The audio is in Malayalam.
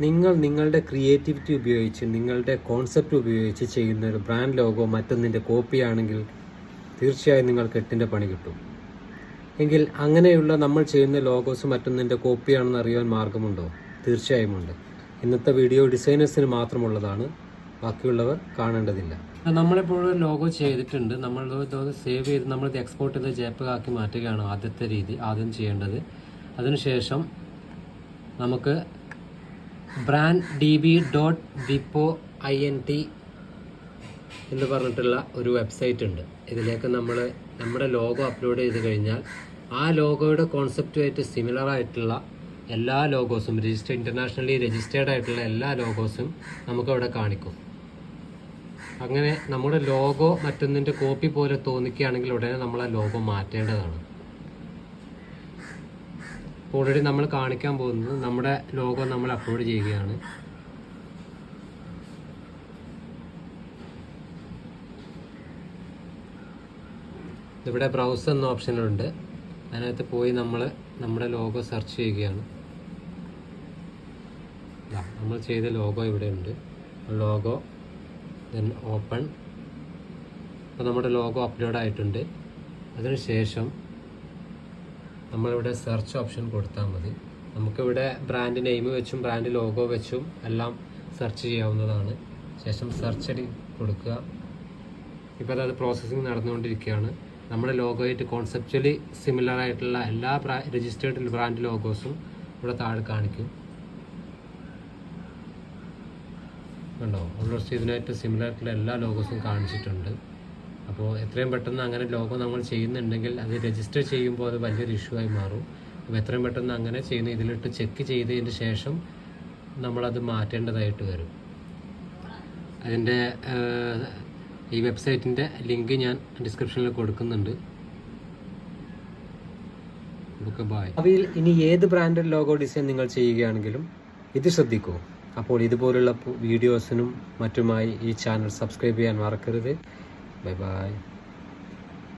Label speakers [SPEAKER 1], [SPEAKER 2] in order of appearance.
[SPEAKER 1] നിങ്ങളുടെ ക്രിയേറ്റിവിറ്റി ഉപയോഗിച്ച് നിങ്ങളുടെ കോൺസെപ്റ്റ് ഉപയോഗിച്ച് ചെയ്യുന്ന ഒരു ബ്രാൻഡ് ലോഗോ മറ്റൊന്നിൻ്റെ കോപ്പിയാണെങ്കിൽ തീർച്ചയായും നിങ്ങൾക്ക് എട്ടിൻ്റെ പണി കിട്ടും. എങ്കിൽ അങ്ങനെയുള്ള നമ്മൾ ചെയ്യുന്ന ലോഗോസ് മറ്റൊന്നിൻ്റെ കോപ്പിയാണെന്ന് അറിയാൻ മാർഗമുണ്ടോ? തീർച്ചയായും ഉണ്ട്. ഇന്നത്തെ വീഡിയോ ഡിസൈനേഴ്സിന് മാത്രമുള്ളതാണ്, ബാക്കിയുള്ളവർ കാണേണ്ടതില്ല. നമ്മളിപ്പോൾ ലോഗോ ചെയ്തിട്ടുണ്ട്. നമ്മൾ സേവ് ചെയ്ത് നമ്മളിത് എക്സ്പോർട്ട് ചെയ്ത് JPEG ആക്കി മാറ്റുകയാണ് ആദ്യത്തെ രീതി ആദ്യം ചെയ്യേണ്ടത്. അതിനുശേഷം നമുക്ക് branddb.vipo.int എന്ന് പറഞ്ഞിട്ടുള്ള ഒരു വെബ്സൈറ്റ് ഉണ്ട്. ഇതിലേക്ക് നമ്മുടെ ലോഗോ അപ്ലോഡ് ചെയ്ത് കഴിഞ്ഞാൽ ആ ലോഗോയുടെ കോൺസെപ്റ്റുമായിട്ട് സിമിലർ ആയിട്ടുള്ള എല്ലാ ലോഗോസും ഇന്റർനാഷണലി രജിസ്റ്റേർഡ് ആയിട്ടുള്ള എല്ലാ ലോഗോസും നമുക്കവിടെ കാണിക്കും. അങ്ങനെ നമ്മുടെ ലോഗോ മറ്റൊന്നിൻ്റെ കോപ്പി പോലെ തോന്നിക്കുകയാണെങ്കിൽ ഉടനെ നമ്മൾ ആ ലോഗോ മാറ്റേണ്ടതാണ്. ഓൾറെഡി നമ്മൾ കാണിക്കാൻ പോകുന്നത് നമ്മുടെ ലോഗോ നമ്മൾ അപ്ലോഡ് ചെയ്യുകയാണ്. ഇവിടെ ബ്രൗസർ എന്ന ഓപ്ഷനുണ്ട്. അതിനകത്ത് പോയി നമ്മുടെ ലോഗോ സെർച്ച് ചെയ്യുകയാണ്. നമ്മൾ ചെയ്ത ലോഗോ ഇവിടെ ഉണ്ട്. Logo then open. അപ്പോൾ നമ്മുടെ ലോഗോ അപ്ലോഡ് ആയിട്ടുണ്ട്. അതിനുശേഷം നമ്മളിവിടെ സെർച്ച് ഓപ്ഷൻ കൊടുത്താൽ മതി. നമുക്കിവിടെ ബ്രാൻഡ് നെയിം വെച്ചും ബ്രാൻഡ് ലോഗോ വെച്ചും എല്ലാം സെർച്ച് ചെയ്യാവുന്നതാണ്. ശേഷം സെർച്ച് അടി കൊടുക്കുക. ഇപ്പോൾ അത് പ്രോസസ്സിങ് നടന്നുകൊണ്ടിരിക്കുകയാണ്. നമ്മുടെ ലോഗോയായിട്ട് കോൺസെപ്ച്വലി സിമിലർ ആയിട്ടുള്ള എല്ലാ രജിസ്റ്റേർഡ് ബ്രാൻഡ് ലോഗോസും ഇവിടെ താഴെ കാണിക്കും. കണ്ടോ, ഓൾമോസ്റ്റ് ഇതിനായിട്ട് സിമിലർ ആയിട്ടുള്ള എല്ലാ ലോഗോസും കാണിച്ചിട്ടുണ്ട്. അപ്പോൾ എത്രയും പെട്ടെന്ന് അങ്ങനെ ലോഗോ നമ്മൾ ചെയ്യുന്നുണ്ടെങ്കിൽ അത് രജിസ്റ്റർ ചെയ്യുമ്പോൾ അത് വലിയൊരു ഇഷ്യൂ ആയി മാറും. അപ്പോൾ എത്രയും പെട്ടെന്ന് അങ്ങനെ ചെയ്യുന്ന ഇതിലിട്ട് ചെക്ക് ചെയ്തതിന് ശേഷം നമ്മളത് മാറ്റേണ്ടതായിട്ട് വരും. അതിൻ്റെ ഈ വെബ്സൈറ്റിൻ്റെ ലിങ്ക് ഞാൻ ഡിസ്ക്രിപ്ഷനിൽ കൊടുക്കുന്നുണ്ട്. Okay, bye. അവയിൽ ഇനി ഏത് ബ്രാൻഡഡ് ലോഗോ ഡിസൈൻ നിങ്ങൾ ചെയ്യുകയാണെങ്കിലും ഇത് ശ്രദ്ധിക്കൂ. അപ്പോൾ ഇതുപോലുള്ള വീഡിയോസിനും മറ്റുമായി ഈ ചാനൽ സബ്സ്ക്രൈബ് ചെയ്യാൻ മറക്കരുത്. Bye bye.